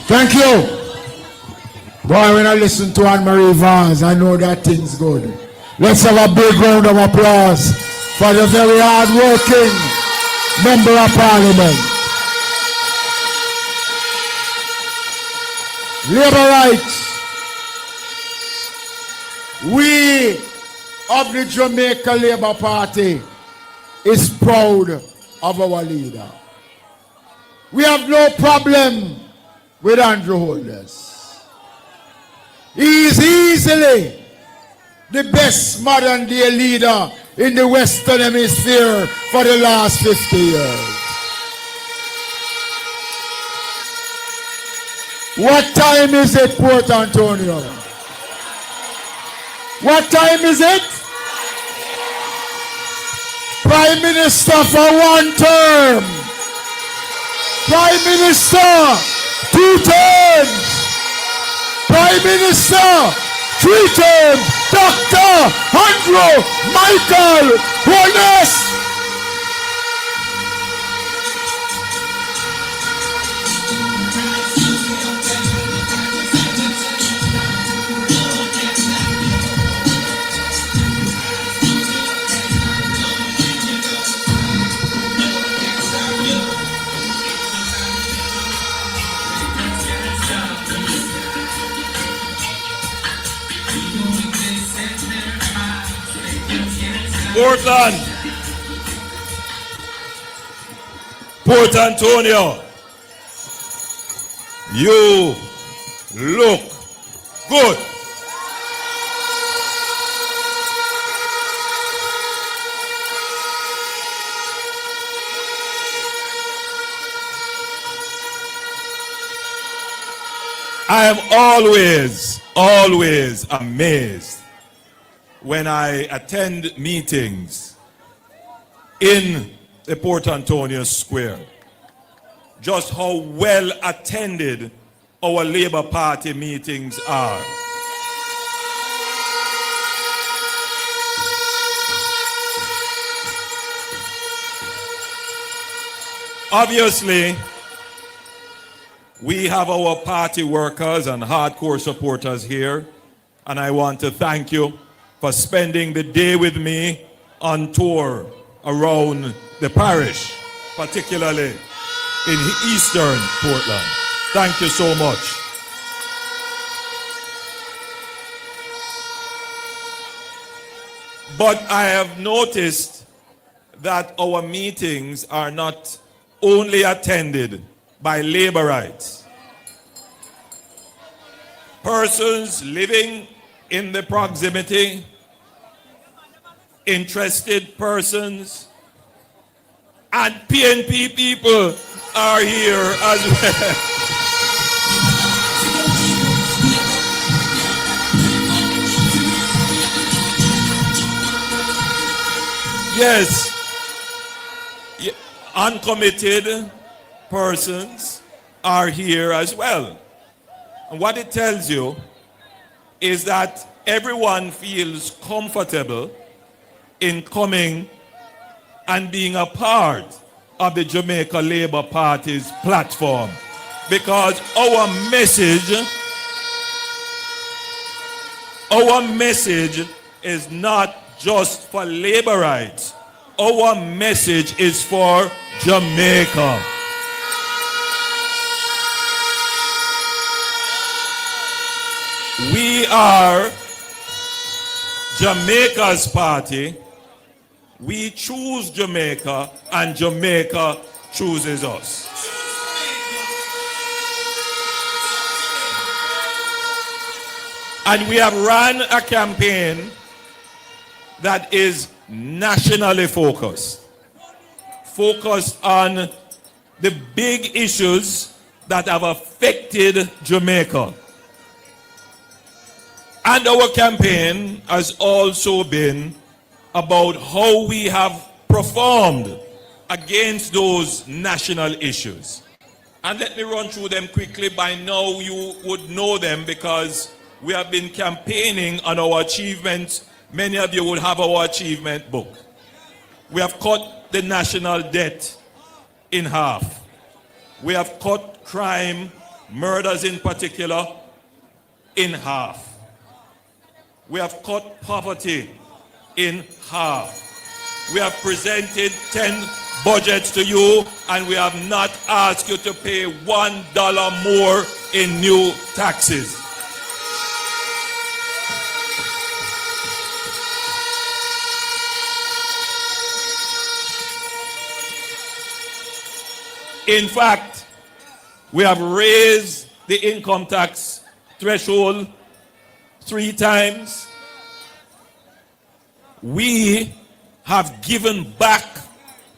Thank you. Boy, when I listen to Anne-Marie Vance, I know that thing's good. Let's have a big round of applause for the very hard-working Member of Parliament. Labour rights. We of the Jamaica Labour Party is proud of our leader. We have no problem with Andrew Holness. He is easily the best modern day leader in the Western Hemisphere for the last 50 years. What time is it, Port Antonio? What time is it? Prime Minister for one term. Prime Minister, 2 terms. Prime Minister, 3 terms. Dr. Andrew Michael Holness. Portland, Port Antonio, you look good. I am always amazed when I attend meetings in the Port Antonio Square, just how well attended our Labour Party meetings are. Obviously, we have our party workers and hardcore supporters here, and I want to thank you for spending the day with me on tour around the parish, particularly in eastern Portland. Thank you so much. But I have noticed that our meetings are not only attended by Labourites. Persons living in the proximity, interested persons, and PNP people are here as well. Yes, uncommitted persons are here as well. And what it tells you is that everyone feels comfortable in coming and being a part of the Jamaica Labour Party's platform, because our message is not just for Labourites. Our message is for Jamaica. We are Jamaica's party. We choose Jamaica, and Jamaica chooses us. And we have run a campaign that is nationally focused on the big issues that have affected Jamaica. And our campaign has also been about how we have performed against those national issues. And let me run through them quickly. By now you would know them because we have been campaigning on our achievements. Many of you will have our achievement book. We have cut the national debt in half. We have cut crime murders in particular, in half. We have cut poverty in half. We have presented 10 budgets to you, and we have not asked you to pay $1 more in new taxes. In fact, we have raised the income tax threshold 3 times. We have given back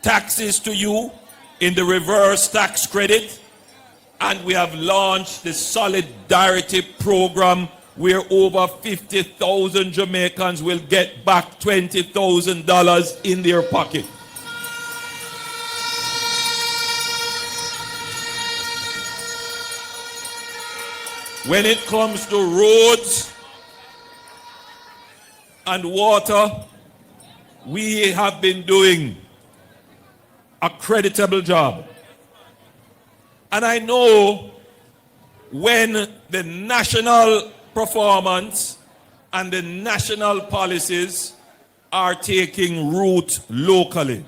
taxes to you in the reverse tax credit, and we have launched the solidarity program where over 50,000 Jamaicans will get back $20,000 in their pocket. When it comes to roads and water, we have been doing a creditable job. And I know when the national performance and the national policies are taking root locally.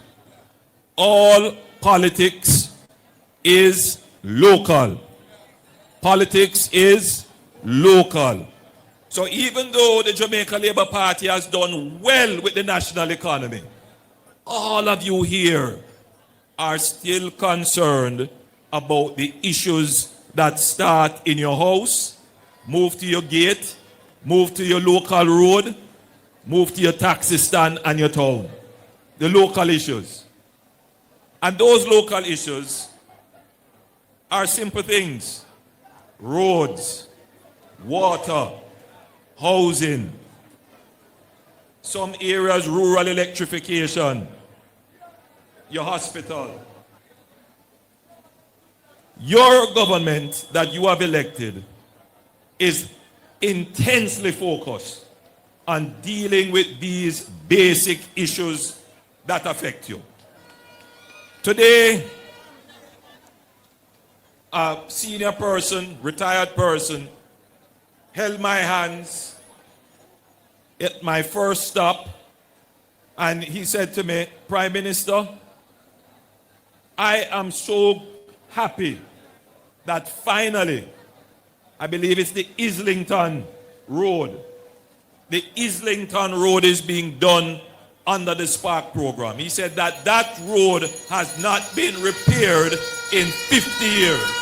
All politics is local. Politics is local. So even though the Jamaica Labour Party has done well with the national economy, all of you here are still concerned about the issues that start in your house, move to your gate, move to your local road, move to your taxi stand and your town. The local issues. And those local issues are simple things. Roads, water, housing, some areas rural electrification, your hospital. Your government that you have elected is intensely focused on dealing with these basic issues that affect you. Today, a senior person, retired person, held my hands at my first stop, and he said to me, Prime Minister, I am so happy that finally, I believe it's the Islington Road. The Islington Road is being done under the Spark program. He said that that road has not been repaired in 50 years.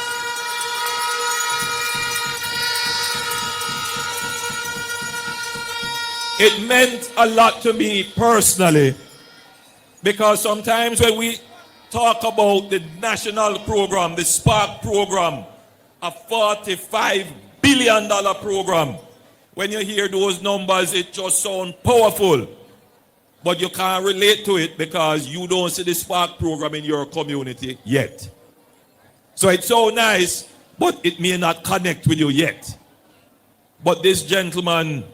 It meant a lot to me personally, because sometimes when we talk about the national program, the Spark program, a $45 billion program, when you hear those numbers, it just sounds powerful. But you can't relate to it because you don't see the Spark program in your community yet. So it's so nice, but it may not connect with you yet. But this gentleman,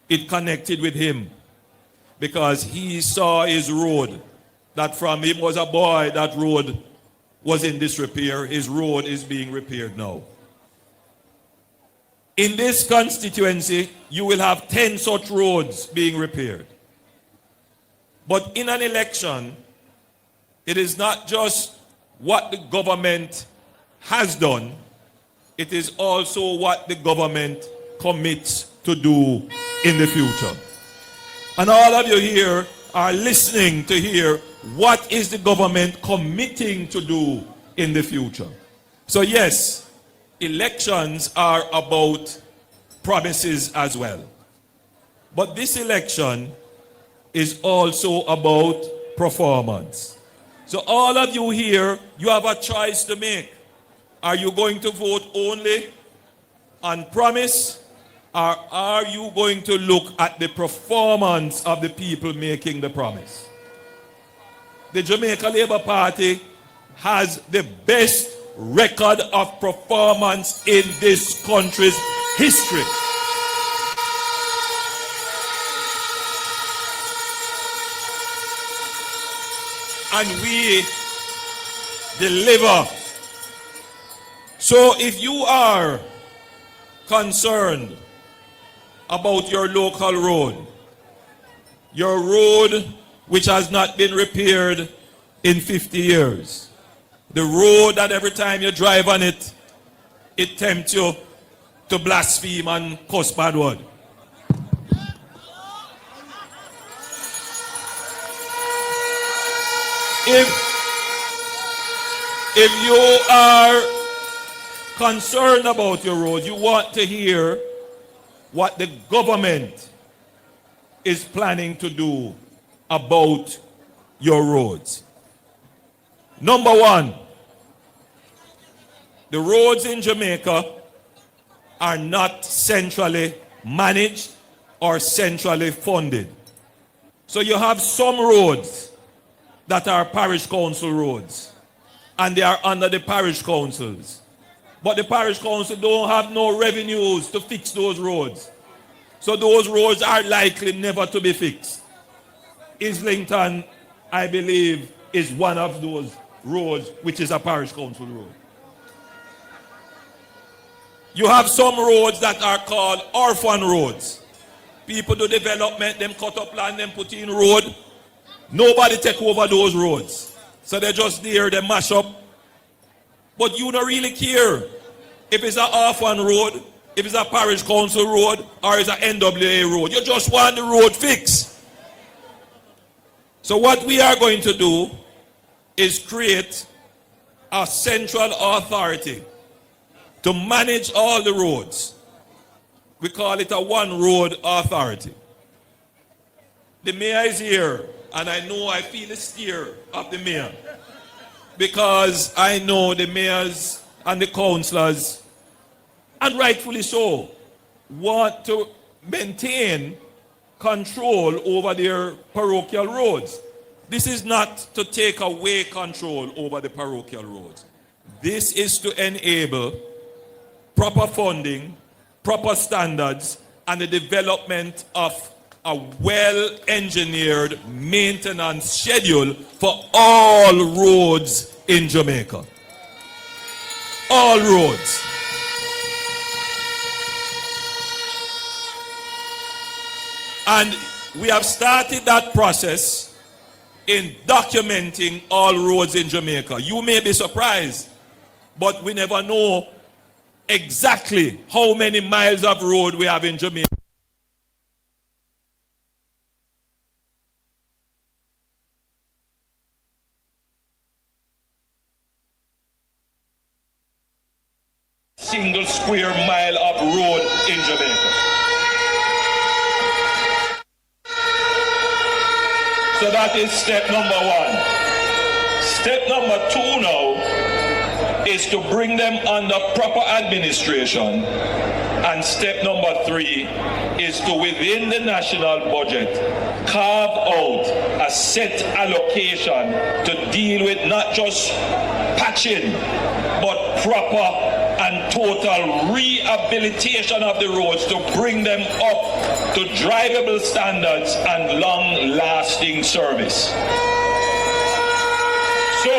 it connected with him because he saw his road, that from him was a boy, that road was in disrepair. His road is being repaired now. In this constituency, you will have 10 such roads being repaired. But in an election, it is not just what the government has done, it is also what the government commits to do in the future. And all of you here are listening to hear what is the government committing to do in the future. So yes, elections are about promises as well. But this election is also about performance. So all of you here, you have a choice to make. Are you going to vote only on promise, or are you going to look at the performance of the people making the promise? The Jamaica Labour Party has the best record of performance in this country's history. And we deliver So if you are concerned about your local road which has not been repaired in 50 years, the road that every time you drive on it, it tempts you to blaspheme and cuss bad word. If you are concerned about your road, you want to hear what the government is planning to do about your roads. Number one, the roads in Jamaica are not centrally managed or centrally funded. So you have some roads that are parish council roads, and they are under the parish councils. But the parish council don't have no revenues to fix those roads. So those roads are likely never to be fixed. Islington, I believe, is one of those roads which is a parish council road. You have some roads that are called orphan roads. People do development, them cut up land, them put in road. Nobody take over those roads. So they're just there, they mash up. But you don't really care if it's an orphan road, if it's a parish council road, or it's an NWA road. You just want the road fixed. So what we are going to do is create a central authority to manage all the roads. We call it a one road authority. The mayor is here, and I know I feel the steer of the mayor, because I know the mayors and the councillors, and rightfully so, want to maintain control over their parochial roads. This is not to take away control over the parochial roads. This is to enable proper funding, proper standards, and the development of a well-engineered maintenance schedule for all roads in Jamaica. All roads. And we have started that process in documenting all roads in Jamaica. You may be surprised, but we never know exactly how many miles of road we have in Jamaica. Single square mile of road in Jamaica. So that is step number one. Step number two now is to bring them under proper administration. And step number three is to, within the national budget, carve out a set allocation to deal with not just patching, but proper and total rehabilitation of the roads to bring them up to drivable standards and long-lasting service. So,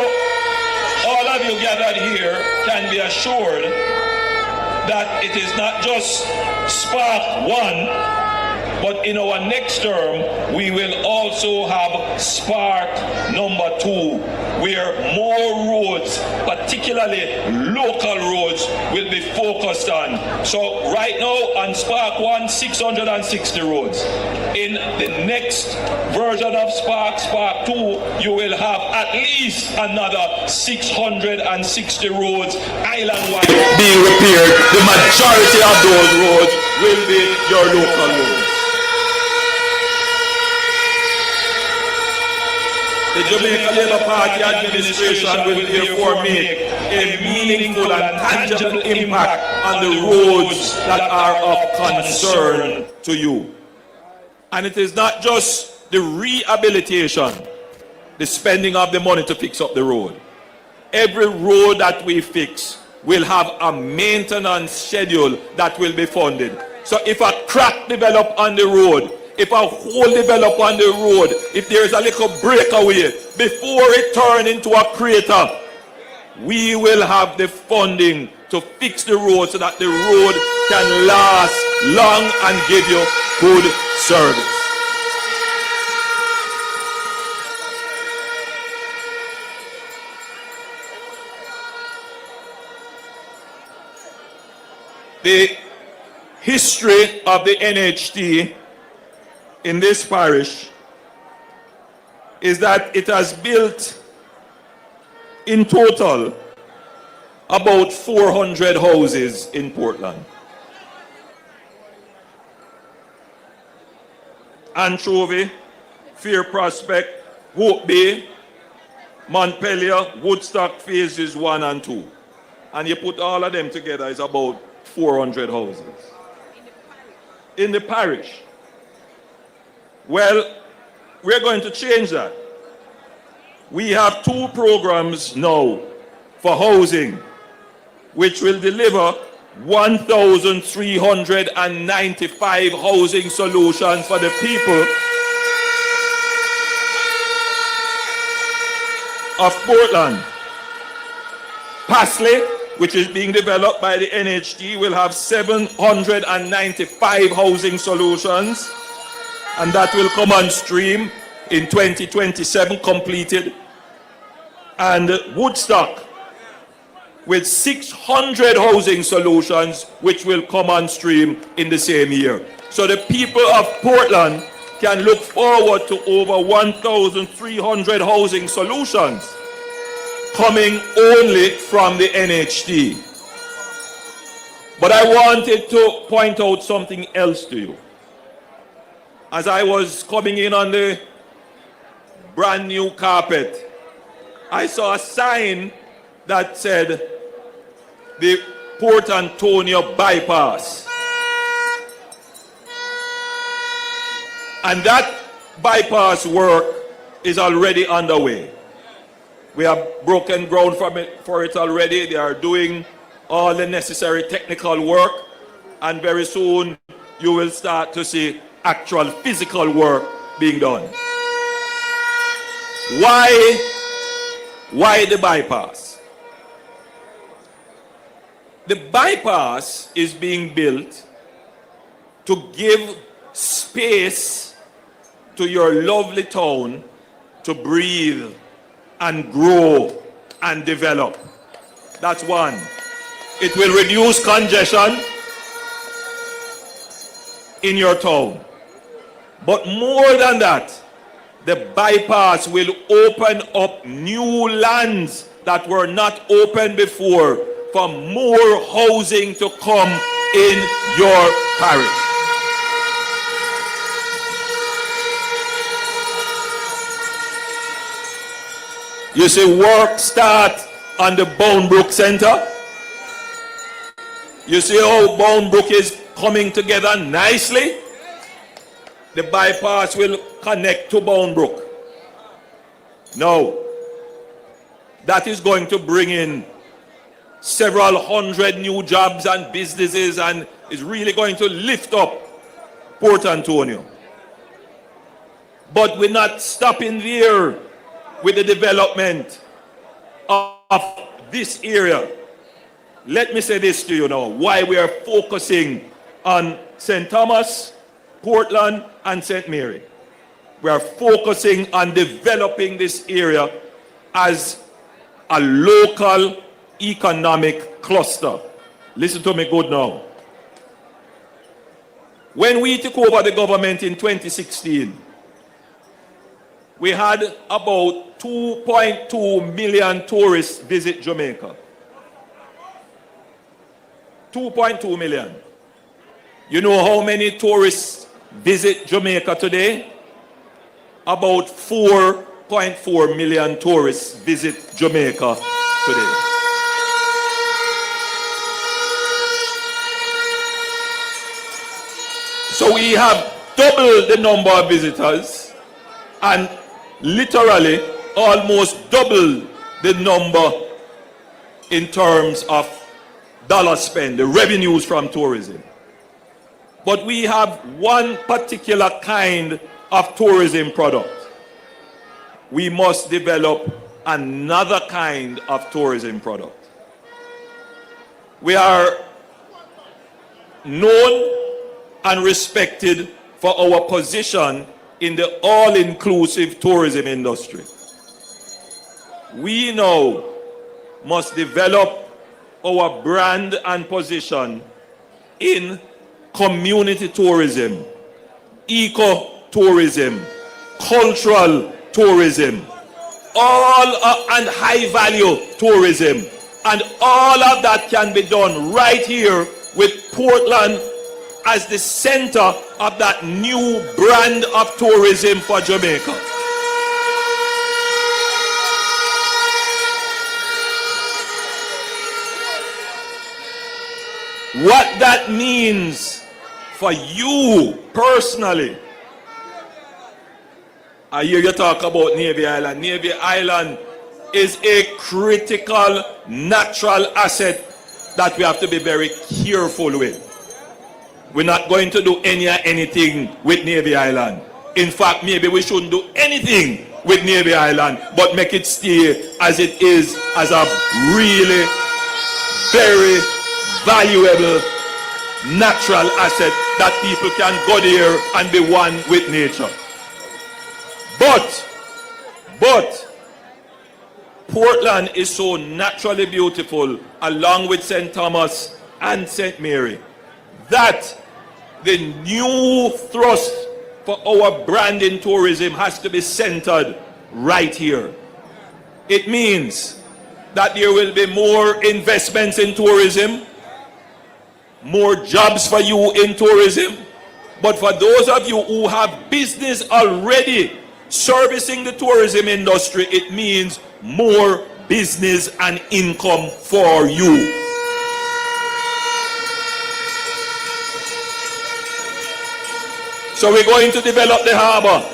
all of you gathered here can be assured that it is not just Spark 1, but in our next term, we will also have Spark number 2, where more roads, particularly local roads, will be focused on. So right now on Spark 1, 660 roads. In the next version of Spark, Spark 2, you will have at least another 660 roads island-wide being repaired. The majority of those roads will be your local roads. The Jamaica Labour Party administration will therefore make a meaningful and tangible impact on the roads that are of concern to you. And it is not just the rehabilitation, the spending of the money to fix up the road. Every road that we fix will have a maintenance schedule that will be funded. So if a crack develops on the road, if a hole develops on the road, if there is a little breakaway, before it turns into a crater, we will have the funding to fix the road so that the road can last long and give you good service. The history of the NHT in this parish is that it has built in total about 400 houses in Portland. Anchovy, Fair Prospect, Hope Bay, Montpelier, Woodstock phases 1 and 2. And you put all of them together, it's about 400 houses. In the parish. Well, we're going to change that. We have 2 programs now for housing, which will deliver 1,395 housing solutions for the people of Portland. Pasley, which is being developed by the NHT, will have 795 housing solutions, and that will come on stream in 2027, completed. And Woodstock with 600 housing solutions, which will come on stream in the same year. So the people of Portland can look forward to over 1,300 housing solutions coming only from the NHT. But I wanted to point out something else to you. As I was coming in on the brand new carpet, I saw a sign that said the Port Antonio bypass. And that bypass work is already underway. We have broken ground for it already. They are doing all the necessary technical work, and very soon you will start to see actual physical work being done. Why the bypass? The bypass is being built to give space to your lovely town to breathe and grow and develop. That's one. It will reduce congestion in your town. But more than that, the bypass will open up new lands that were not open before for more housing to come in your parish. You see, work start on the Boundbrook Center. You see how Boundbrook is coming together nicely. The bypass will connect to Boundbrook. Now, that is going to bring in several hundred new jobs and businesses, and is really going to lift up Port Antonio. But we're not stopping there with the development of this area. Let me say this to you now, why we are focusing on St. Thomas, Portland, and St. Mary. We are focusing on developing this area as a local economic cluster. Listen to me good now. When we took over the government in 2016, we had about 2.2 million tourists visit Jamaica. 2.2 million. You know how many tourists visit Jamaica today? About 4.4 million tourists visit Jamaica today. So we have doubled the number of visitors and literally almost double the number in terms of dollar spend, the revenues from tourism. But we have one particular kind of tourism product. We must develop another kind of tourism product. We are known and respected for our position in the all-inclusive tourism industry. We now must develop our brand and position in community tourism, eco-tourism, cultural tourism, and high-value tourism. And all of that can be done right here with Portland as the center of that new brand of tourism for Jamaica. What that means for you personally. I hear you talk about Navy Island. Navy Island is a critical natural asset that we have to be very careful with. We're not going to do anything with Navy Island. In fact, maybe we shouldn't do anything with Navy Island, but make it stay as it is, as a really very valuable natural asset that people can go there and be one with nature. But Portland is so naturally beautiful, along with St. Thomas and St. Mary, that the new thrust for our brand in tourism has to be centered right here. It means that there will be more investments in tourism, more jobs for you in tourism. But for those of you who have business already servicing the tourism industry, it means more business and income for you. So we're going to develop the harbor.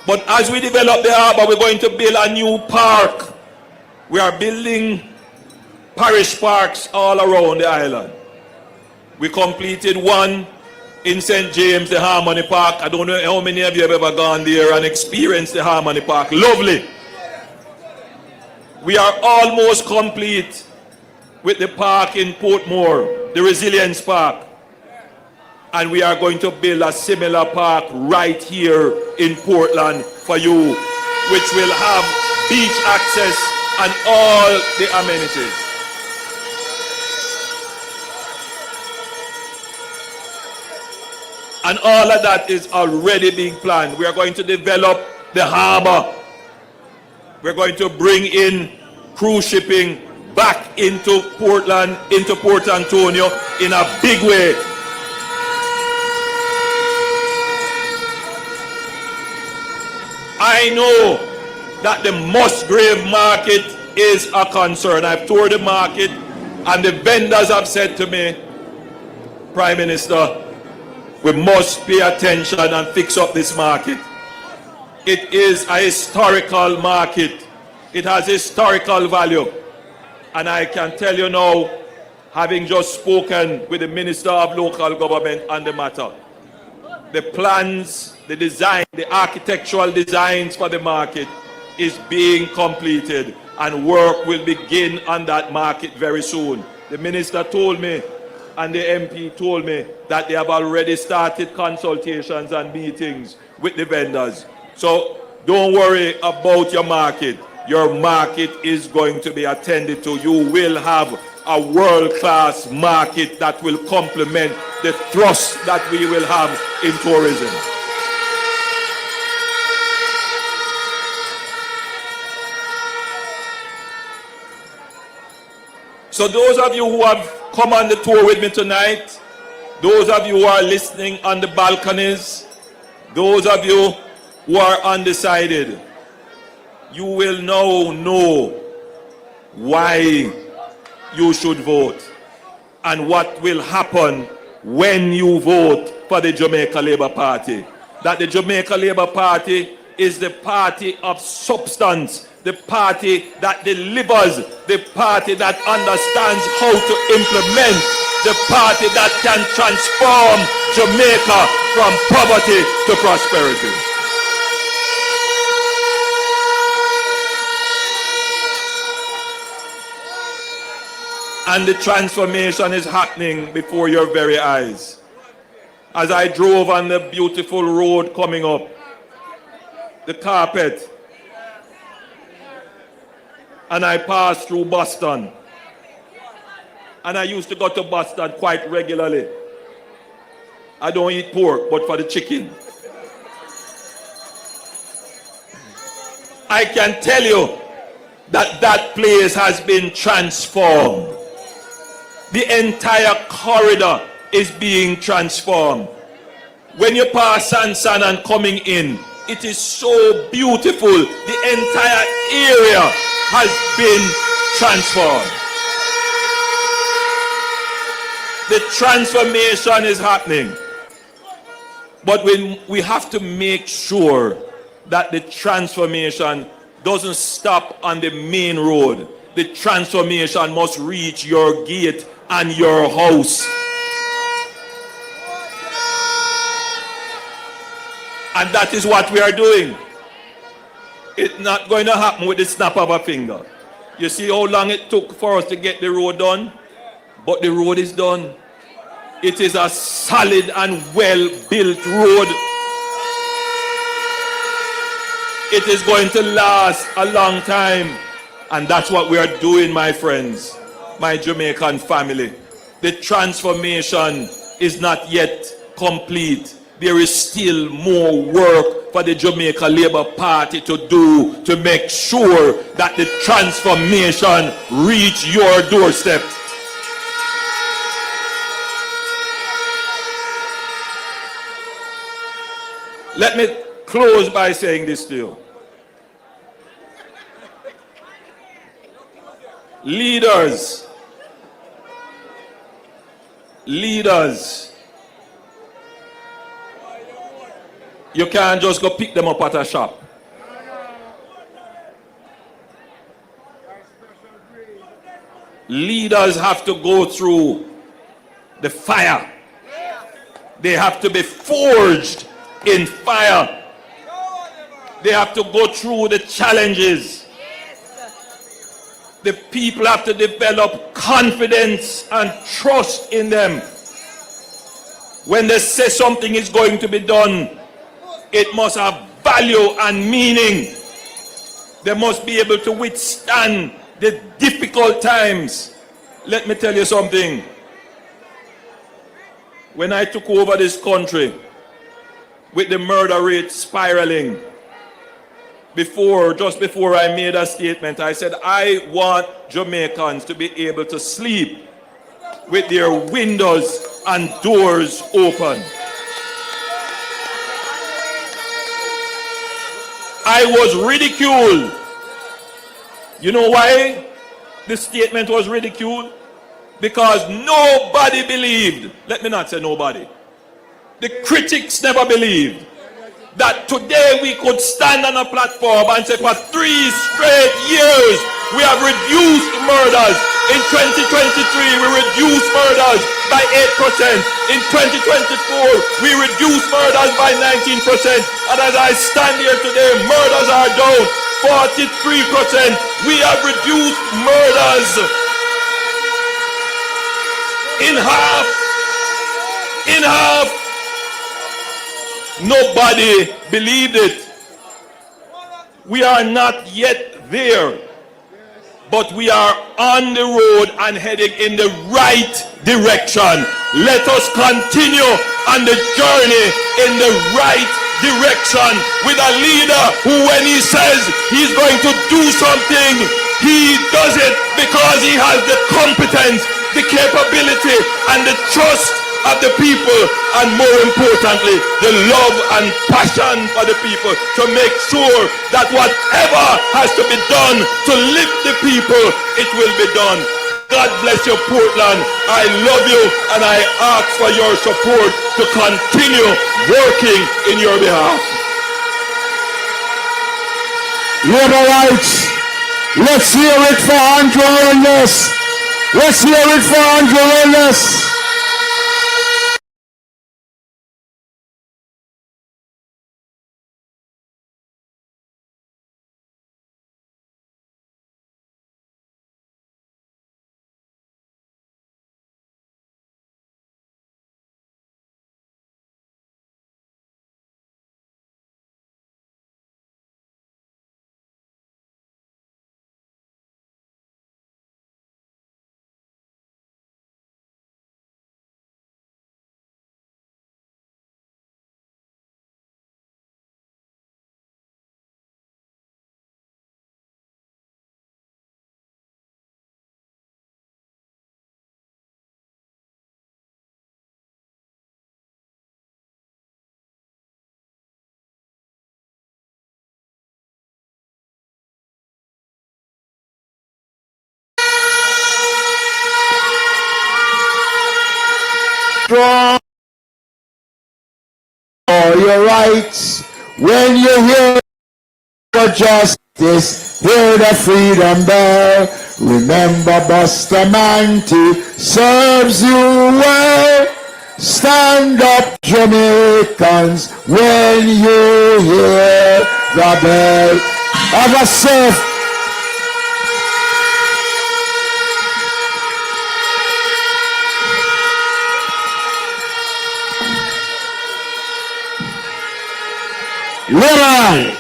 But as we develop the harbor, we're going to build a new park. We are building parish parks all around the island. We completed one in St. James, the Harmony Park. I don't know how many of you have ever gone there and experienced the Harmony Park. Lovely. We are almost complete with the park in Portmore, the Resilience Park. And we are going to build a similar park right here in Portland for you, which will have beach access and all the amenities. And all of that is already being planned. We are going to develop the harbor. We're going to bring in cruise shipping back into Portland, into Port Antonio in a big way. I know that the Musgrave market is a concern. I've toured the market and the vendors have said to me, Prime Minister, we must pay attention and fix up this market. It is a historical market. It has historical value. And I can tell you now, having just spoken with the Minister of Local Government on the matter, the plans, the design, the architectural designs for the market is being completed, and work will begin on that market very soon. The Minister told me and the MP told me that they have already started consultations and meetings with the vendors. So don't worry about your market. Your market is going to be attended to. You will have a world-class market that will complement the thrust that we will have in tourism. So those of you who have come on the tour with me tonight, those of you who are listening on the balconies, those of you who are undecided, you will now know why you should vote and what will happen when you vote for the Jamaica Labour Party. That the Jamaica Labour Party is the party of substance, the party that delivers, the party that understands how to implement, the party that can transform Jamaica from poverty to prosperity. And the transformation is happening before your very eyes. As I drove on the beautiful road coming up, the carpet, and I passed through Boston. And I used to go to Boston quite regularly. I don't eat pork, but for the chicken. I can tell you that that place has been transformed. The entire corridor is being transformed. When you pass Sansan and coming in, it is so beautiful. The entire area has been transformed. The transformation is happening. But we have to make sure that the transformation doesn't stop on the main road. The transformation must reach your gate and your house. And that is what we are doing. It's not going to happen with the snap of a finger. You see how long it took for us to get the road done? But the road is done. It is a solid and well-built road. It is going to last a long time. And that's what we are doing, my friends, my Jamaican family. The transformation is not yet complete. There is still more work for the Jamaica Labour Party to do to make sure that the transformation reach your doorstep. Let me close by saying this to you. Leaders, you can't just go pick them up at a shop. Leaders have to go through the fire. They have to be forged in fire. They have to go through the challenges. The people have to develop confidence and trust in them. When they say something is going to be done, it must have value and meaning. They must be able to withstand the difficult times. Let me tell you something. When I took over this country, with the murder rate spiraling, just before I made a statement, I said, I want Jamaicans to be able to sleep with their windows and doors open. I was ridiculed. You know why the statement was ridiculed? Because nobody believed, let me not say nobody, the critics never believed that today we could stand on a platform and say for 3 straight years we have reduced murders. In 2023 we reduced murders by 8%. In 2024 we reduced murders by 19%. And as I stand here today, murders are down 43%. We have reduced murders in half. In half. Nobody believed it. We are not yet there, but we are on the road and heading in the right direction. Let us continue on the journey in the right direction with a leader who, when he says he's going to do something, he does it because he has the competence, the capability, and the trust of the people, and more importantly, the love and passion for the people, to make sure that whatever has to be done to lift the people, it will be done. God bless you, Portland. I love you, and I ask for your support to continue working in your behalf. Labor rights. Let's hear it for Andrew Holness. Let's hear it for Andrew Holness. strong for your rights. When you hear for justice, hear the freedom bell. Remember Bustamante serves you well. Stand up, Jamaicans, when you hear the bell. Have a safe. Liberal.